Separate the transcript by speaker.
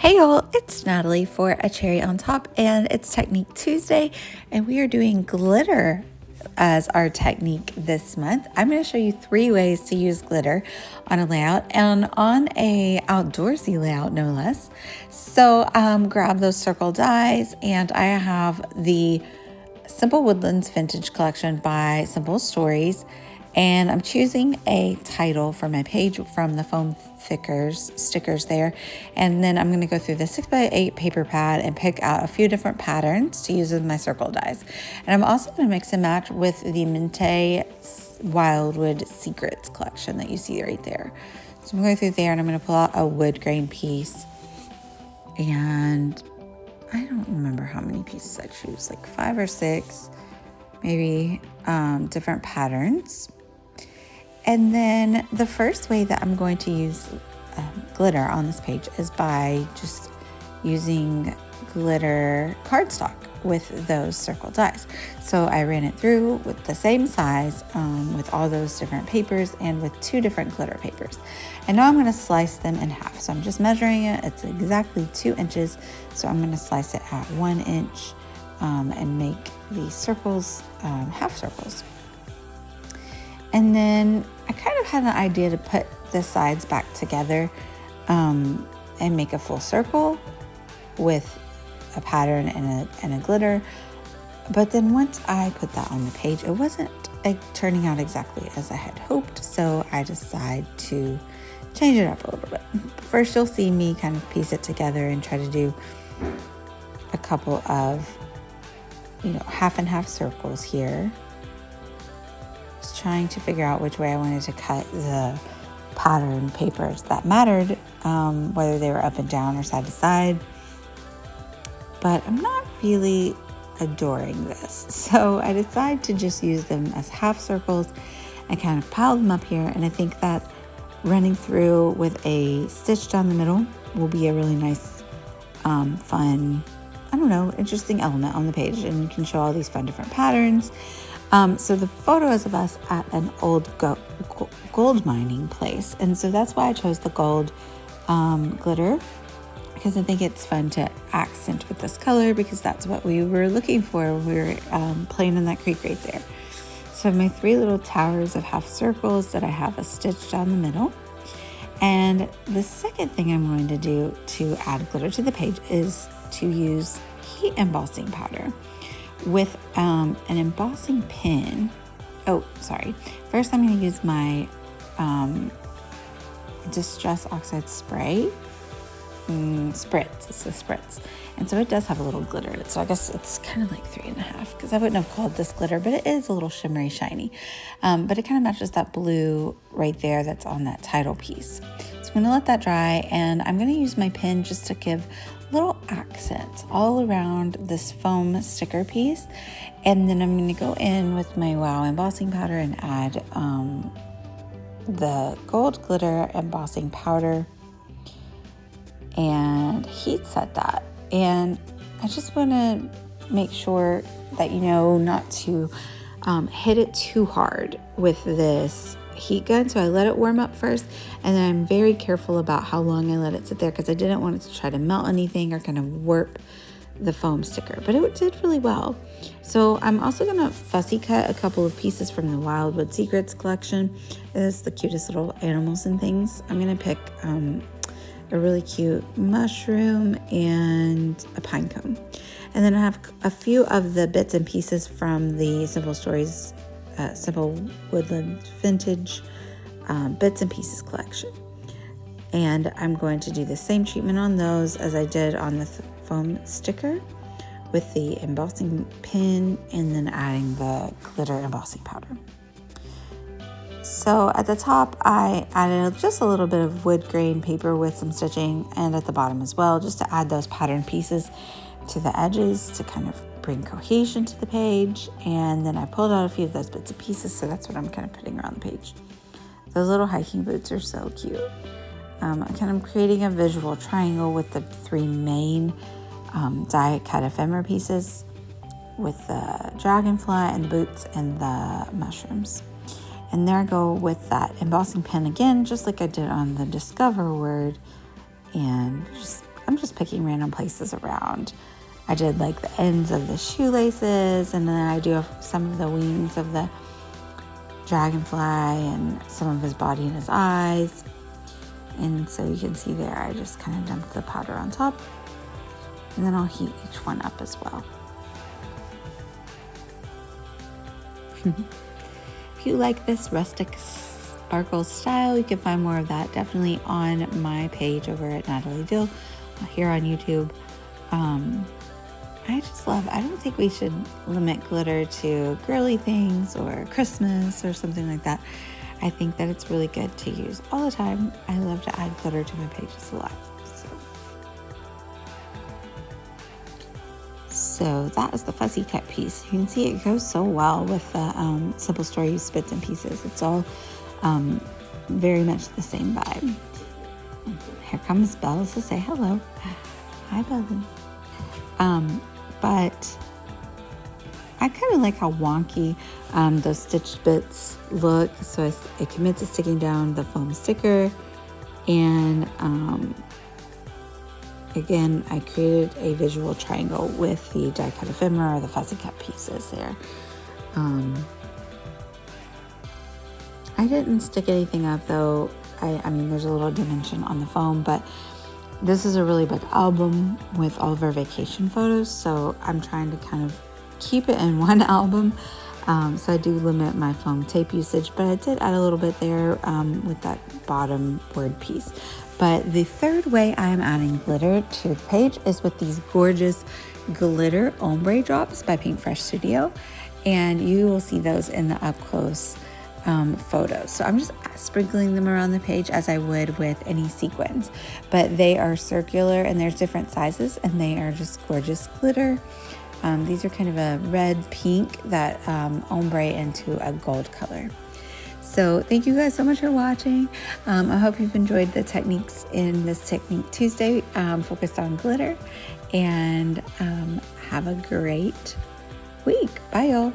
Speaker 1: Hey y'all, it's Natalie for A Cherry on Top, and it's Technique Tuesday, and we are doing glitter as our technique this month. I'm going to show you 3 ways to use glitter on a layout and on a outdoorsy layout, no less. So grab those circle dies, and I have the Simple Woodlands Vintage Collection by Simple Stories. And I'm choosing a title for my page from the foam stickers there. And then I'm going to go through the 6x8 paper pad and pick out a few different patterns to use with my circle dies. And I'm also going to mix and match with the Mente Wildwood Secrets collection that you see right there. So I'm going through there and I'm going to pull out a wood grain piece. And I don't remember how many pieces I choose, like 5 or 6, maybe different patterns. And then the first way that I'm going to use glitter on this page is by just using glitter cardstock with those circle dies. So I ran it through with the same size with all those different papers and with 2 different glitter papers. And now I'm going to slice them in half. So I'm just measuring it. It's exactly 2 inches. So I'm going to slice it at 1 inch and make these circles half circles. And then I kind of had an idea to put the sides back together and make a full circle with a pattern and a glitter. But then once I put that on the page, it wasn't turning out exactly as I had hoped. So I decided to change it up a little bit. First, you'll see me kind of piece it together and try to do a couple of, half and half circles here. Trying to figure out which way I wanted to cut the pattern papers that mattered, whether they were up and down or side to side. But I'm not really adoring this, so I decided to just use them as half circles and kind of pile them up here. And I think that running through with a stitch down the middle will be a really nice, fun, interesting element on the page, and you can show all these fun different patterns. So the photo is of us at an old gold mining place. And so that's why I chose the gold glitter, because I think it's fun to accent with this color, because that's what we were looking for when we were playing in that creek right there. So my 3 little towers of half circles that I have a stitch down the middle. And the second thing I'm going to do to add glitter to the page is to use heat embossing powder with an embossing pin. First I'm going to use my Distress Oxide spray. Spritz. It's a spritz. And so it does have a little glitter in it. So I guess it's kind of like 3.5, because I wouldn't have called this glitter, but it is a little shimmery shiny. But it kind of matches that blue right there that's on that title piece. So I'm going to let that dry, and I'm going to use my pin just to give little accents all around this foam sticker piece. And then I'm going to go in with my Wow embossing powder and add the gold glitter embossing powder and heat set that. And I just want to make sure that not to hit it too hard with this heat gun. So I let it warm up first, and then I'm very careful about how long I let it sit there, because I didn't want it to try to melt anything or kind of warp the foam sticker, but it did really well. So I'm also going to fussy cut a couple of pieces from the Wildwood Secrets collection. It's the cutest little animals and things. I'm going to pick a really cute mushroom and a pine cone. And then I have a few of the bits and pieces from the Simple Stories, Simple Woodlands Vintage Bits and Pieces collection. And I'm going to do the same treatment on those as I did on the foam sticker with the embossing pin, and then adding the glitter embossing powder. So at the top, I added just a little bit of wood grain paper with some stitching, and at the bottom as well, just to add those pattern pieces to the edges to kind of bring cohesion to the page. And then I pulled out a few of those bits and pieces, so that's what I'm kind of putting around the page. Those little hiking boots are so cute. I'm kind of creating a visual triangle with the 3 main die cut ephemera pieces, with the dragonfly and the boots and the mushrooms. And there I go with that embossing pen again, just like I did on the Discover word, and just I'm just picking random places around. I did like the ends of the shoelaces, and then I do some of the wings of the dragonfly and some of his body and his eyes. And so you can see there, I just kind of dumped the powder on top, and then I'll heat each one up as well. If you like this rustic sparkle style, you can find more of that definitely on my page over at Natalie Dill here on YouTube. I don't think we should limit glitter to girly things or Christmas or something like that. I think that it's really good to use all the time. I love to add glitter to my pages a lot. So that is the fussy cut piece. You can see it goes so well with the Simple Story Use Bits and Pieces. It's all very much the same vibe. Here comes Bella to say hello. Hi, Bella. But I kind of like how wonky those stitched bits look. So I commit to sticking down the foam sticker. And again, I created a visual triangle with the die cut ephemera or the fussy cut pieces there. I didn't stick anything up though. I mean, there's a little dimension on the foam, but this is a really big album with all of our vacation photos. So I'm trying to kind of keep it in one album. So I do limit my foam tape usage, but I did add a little bit there with that bottom word piece. But the third way I am adding glitter to the page is with these gorgeous glitter ombre drops by Pinkfresh Studio. And you will see those in the up close photos. So I'm just sprinkling them around the page as I would with any sequins, but they are circular and there's different sizes and they are just gorgeous glitter. These are kind of a red pink that ombre into a gold color. So thank you guys so much for watching. I hope you've enjoyed the techniques in this Technique Tuesday focused on glitter, and have a great week. Bye y'all.